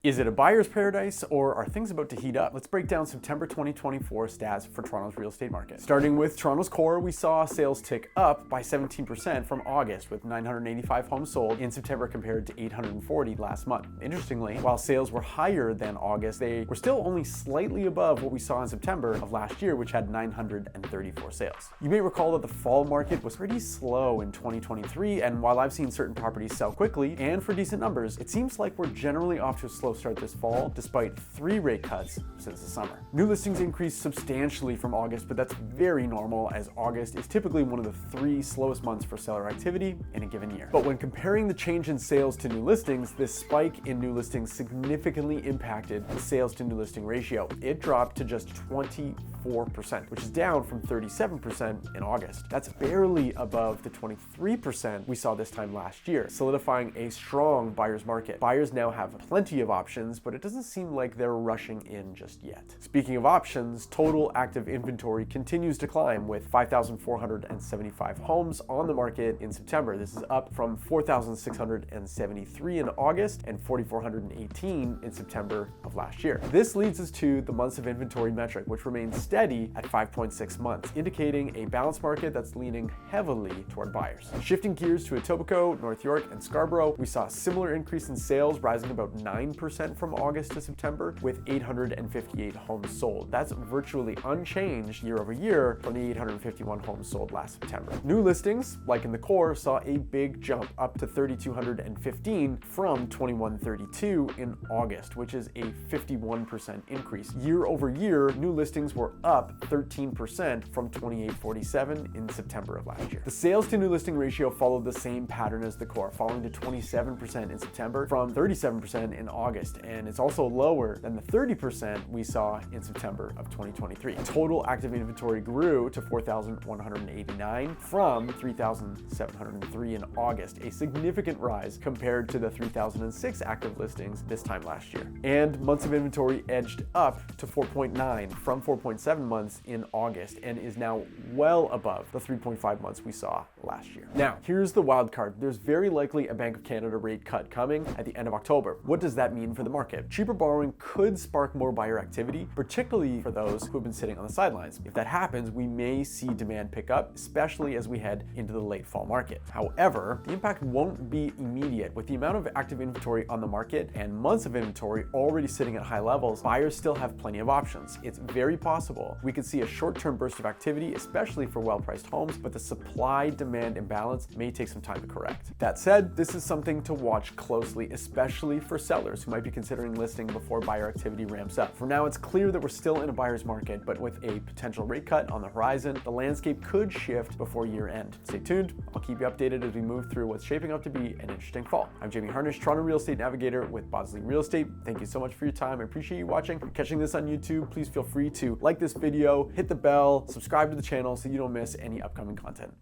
Is it a buyer's paradise, or are things about to heat up? Let's break down September 2024 stats for Toronto's real estate market. Starting with Toronto's core, we saw sales tick up by 17% from August, with 985 homes sold in September compared to 840 last month. Interestingly, while sales were higher than August, they were still only slightly above what we saw in September of last year, which had 934 sales. You may recall that the fall market was pretty slow in 2023, and while I've seen certain properties sell quickly and for decent numbers, it seems like we're generally off to a slow start this fall, despite 3 rate cuts since the summer. New listings increased substantially from August, but that's very normal, as August is typically one of the 3 slowest months for seller activity in a given year. But when comparing the change in sales to new listings, this spike in new listings significantly impacted the sales to new listing ratio. It dropped to just 24%, which is down from 37% in August. That's barely above the 23% we saw this time last year, solidifying a strong buyer's market. Buyers now have plenty of options, but it doesn't seem like they're rushing in just yet. Speaking of options, total active inventory continues to climb, with 5,475 homes on the market in September. This is up from 4,673 in August and 4,418 in September of last year. This leads us to the months of inventory metric, which remains steady at 5.6 months, indicating a balanced market that's leaning heavily toward buyers. Shifting gears to Etobicoke, North York, and Scarborough, we saw a similar increase in sales, rising about 9% from August to September, with 858 homes sold. That's virtually unchanged year over year from the 851 homes sold last September. New listings, like in the core, saw a big jump up to 3,215 from 2,132 in August, which is a 51% increase. Year over year, new listings were up 13% from 2,847 in September of last year. The sales to new listing ratio followed the same pattern as the core, falling to 27% in September from 37% in August, and it's also lower than the 30% we saw in September of 2023. Total active inventory grew to 4,189 from 3,703 in August, a significant rise compared to the 3,006 active listings this time last year. And months of inventory edged up to 4.9 from 4.7 months in August, and is now well above the 3.5 months we saw last year. Now, here's the wild card. There's very likely a Bank of Canada rate cut coming at the end of October. What does that mean for the market? Cheaper borrowing could spark more buyer activity, particularly for those who have been sitting on the sidelines. If that happens, we may see demand pick up, especially as we head into the late fall market. However, the impact won't be immediate. With the amount of active inventory on the market and months of inventory already sitting at high levels, buyers still have plenty of options. It's very possible we could see a short-term burst of activity, especially for well-priced homes, but the supply-demand imbalance may take some time to correct. That said, this is something to watch closely, especially for sellers who might be considering listing before buyer activity ramps up. For now, it's clear that we're still in a buyer's market, but with a potential rate cut on the horizon, the landscape could shift before year end. Stay tuned. I'll keep you updated as we move through what's shaping up to be an interesting fall. I'm Harnish, Toronto Real Estate Navigator with Bosley Real Estate. Thank you so much for your time. I appreciate you watching. If you're catching this on YouTube, please feel free to like this video, hit the bell, subscribe to the channel so you don't miss any upcoming content.